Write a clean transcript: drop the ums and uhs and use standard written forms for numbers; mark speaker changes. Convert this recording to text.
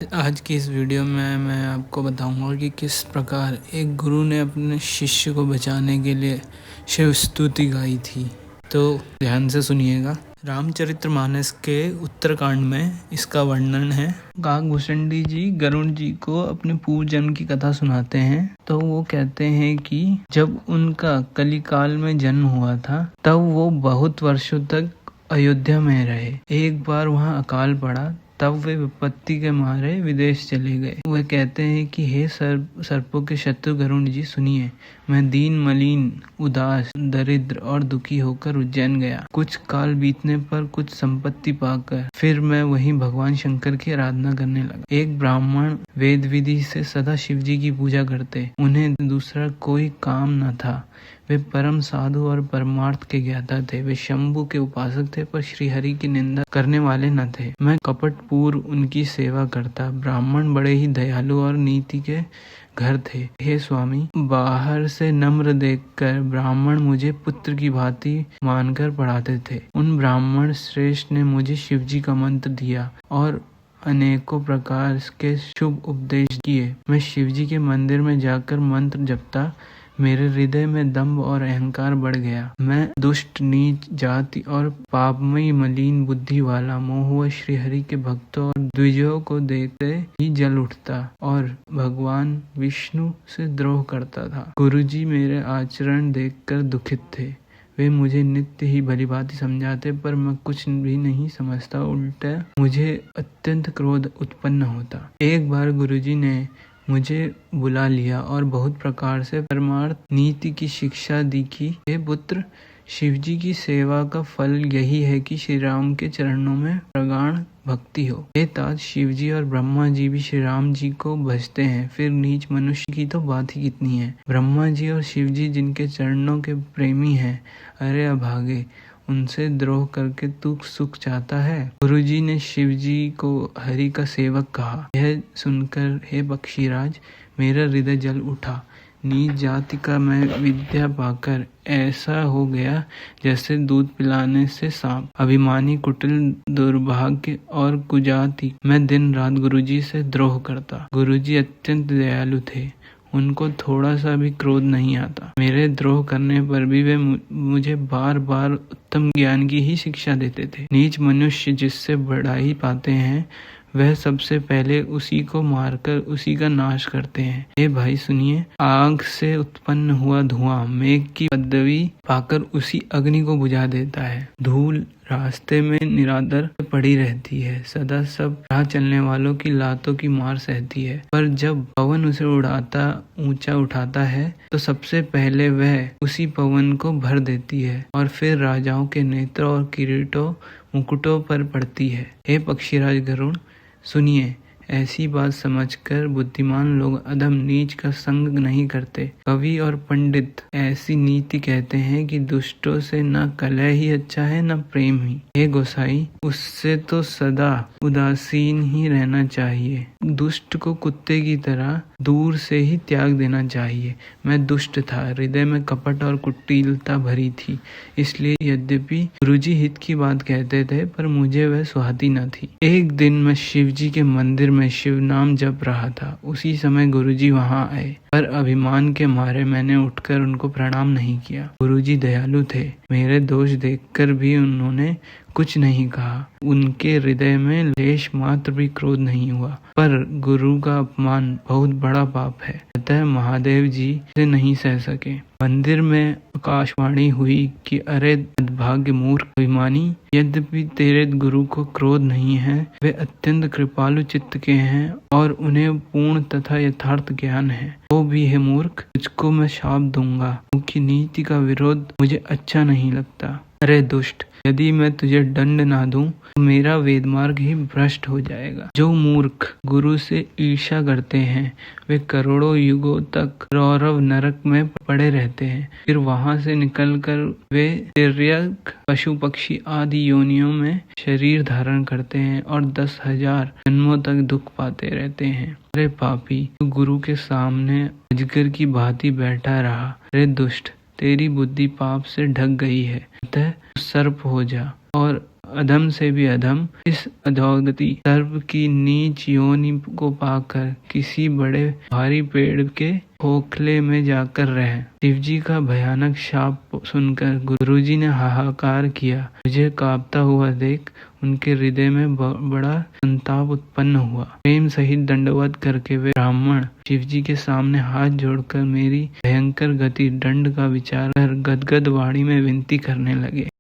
Speaker 1: आज की इस वीडियो में मैं आपको बताऊंगा कि किस प्रकार एक गुरु ने अपने शिष्य को बचाने के लिए शिव स्तुति गाई थी। तो ध्यान से सुनिएगा। रामचरितमानस के उत्तरकांड में इसका वर्णन है। काकभूषणी जी गरुड़ जी को अपने पूर्व जन्म की कथा सुनाते हैं। तो वो कहते हैं कि जब उनका कलिकाल में जन्म हुआ था तब वो बहुत वर्षों तक अयोध्या में रहे। एक बार वहाँ अकाल पड़ा, तब वे विपत्ति के मारे विदेश चले गए। वे कहते हैं कि हे सर्पों के शत्रु गरुड़ जी, सुनिए, मैं दीन, मलिन, उदास, दरिद्र और दुखी होकर उज्जैन गया। कुछ काल बीतने पर कुछ संपत्ति पाकर फिर मैं वहीं भगवान शंकर की आराधना करने लगा। एक ब्राह्मण वेद विधि से सदा शिव जी की पूजा करते, उन्हें दूसरा कोई काम न था। वे परम साधु और परमार्थ के ज्ञाता थे। वे शंभु के उपासक थे, पर श्री हरि की निंदा करने वाले न थे। मैं कपट पूर्व उनकी सेवा करता। ब्राह्मण बड़े ही दयालु और नीति के घर थे। हे स्वामी, बाहर से नम्र देखकर ब्राह्मण मुझे पुत्र की भांति मानकर पढ़ाते थे। उन ब्राह्मण श्रेष्ठ ने मुझे शिव जी का मंत्र दिया और अनेकों प्रकार के शुभ उपदेश किए। मैं शिव जी के मंदिर में जाकर मंत्र जपता। मेरे हृदय में दंभ और अहंकार बढ़ गया। मैं दुष्ट, नीच जाति और पापमयी मलिन बुद्धि वाला मोह श्री हरि के भक्तों और द्विजों को देखते ही जल उठता और भगवान विष्णु से द्रोह करता था। गुरुजी मेरे आचरण देखकर दुखित थे। वे मुझे नित्य ही भलीभांति समझाते, पर मैं कुछ भी नहीं समझता। उल्टा मुझे अत्यंत क्रोध उत्पन्न होता। एक बार गुरुजी ने मुझे बुला लिया और बहुत प्रकार से परमार्थ नीति की शिक्षा दी कि हे पुत्र, शिवजी की सेवा का फल यही है कि श्री राम के चरणों में प्रगाढ़ भक्ति हो। हे तात, शिवजी और ब्रह्मा जी भी श्री राम जी को भजते हैं, फिर नीच मनुष्य की तो बात ही कितनी है। ब्रह्मा जी और शिवजी जिनके चरणों के प्रेमी हैं, अरे अभागे, उनसे द्रोह करके तू सुख चाहता है। गुरुजी ने शिवजी को हरि का सेवक कहा। यह सुनकर हे पक्षीराज, मेरा हृदय जल उठा। नीच जाति का मैं विद्या पाकर ऐसा हो गया जैसे दूध पिलाने से सांप। अभिमानी, कुटिल, दुर्भाग्य और कुजाति, मैं दिन रात गुरुजी से द्रोह करता। गुरुजी अत्यंत दयालु थे, उनको थोड़ा सा भी क्रोध नहीं आता। मेरे द्रोह करने पर भी वे मुझे बार बार उत्तम ज्ञान की ही शिक्षा देते थे। नीच मनुष्य जिससे बढ़ाई पाते हैं, वह सबसे पहले उसी को मारकर उसी का नाश करते हैं। हे भाई सुनिए, आग से उत्पन्न हुआ धुआं मेघ की पदवी पाकर उसी अग्नि को बुझा देता है। धूल रास्ते में निरादर पड़ी रहती है, सदा सब राह चलने वालों की लातों की मार सहती है, पर जब पवन उसे उड़ाता ऊंचा उठाता है तो सबसे पहले वह उसी पवन को भर देती है और फिर राजाओं के नेत्रों और किरीटों मुकुटों पर पड़ती है। हे पक्षीराज गरुड़, सुनिए, ऐसी बात समझकर बुद्धिमान लोग अधम नीच का संग नहीं करते। कवि और पंडित ऐसी नीति कहते हैं कि दुष्टों से न कलह ही अच्छा है न प्रेम ही। हे गोसाई, उससे तो सदा उदासीन ही रहना चाहिए। दुष्ट को कुत्ते की तरह दूर से ही त्याग देना चाहिए। मैं दुष्ट था, हृदय में कपट और कुटिलता भरी थी, इसलिए यद्यपि गुरुजी हित की बात कहते थे, पर मुझे वह सुहाती न थी। एक दिन मैं शिवजी के मंदिर में शिव नाम जप रहा था। उसी समय गुरुजी वहां आए, पर अभिमान के मारे मैंने उठकर उनको प्रणाम नहीं किया। गुरुजी दयालु थे, मेरे दोष देखकर भी उन्होंने कुछ नहीं कहा। उनके हृदय में लेश मात्र भी क्रोध नहीं हुआ। पर गुरु का अपमान बहुत बड़ा पाप है, अतः महादेव जी से नहीं सह सके। मंदिर में आकाशवाणी हुई कि अरे भाग्य मूर्ख अभिमानी, यद्यपि तेरे गुरु को क्रोध नहीं है, वे अत्यंत कृपालु चित्त के हैं और उन्हें पूर्ण तथा यथार्थ ज्ञान है। तो भी है मूर्ख, तुझको मैं शाप दूंगा। मुख्य नीति का विरोध मुझे अच्छा नहीं लगता। अरे दुष्ट, यदि मैं तुझे दंड ना दूं तो मेरा वेद मार्ग ही भ्रष्ट हो जाएगा। जो मूर्ख गुरु से ईर्ष्या करते हैं, वे करोड़ों युगों तक रौरव नरक में पड़े रहते हैं। फिर वहां से निकलकर वे तिर्यक, पशु पक्षी आदि योनियों में शरीर धारण करते हैं और 10,000 जन्मों तक दुख पाते रहते हैं। अरे पापी, तू गुरु के सामने अजगर की भांति बैठा रहा। अरे दुष्ट, तेरी बुद्धि पाप से ढक गई है, अतः सर्प हो जा और अधम से भी अधम इस अधोगति सर्प की नीच योनि को पाकर किसी बड़े भारी पेड़ के खोखले में जाकर रहे। शिवजी का भयानक शाप सुनकर गुरुजी ने हाहाकार किया। मुझे कांपता हुआ देख उनके हृदय में बड़ा संताप उत्पन्न हुआ। प्रेम सहित दंडवत करके वे ब्राह्मण शिवजी के सामने हाथ जोड़कर मेरी भयंकर गति दंड का विचार कर गदगद वाणी में विनती करने लगे।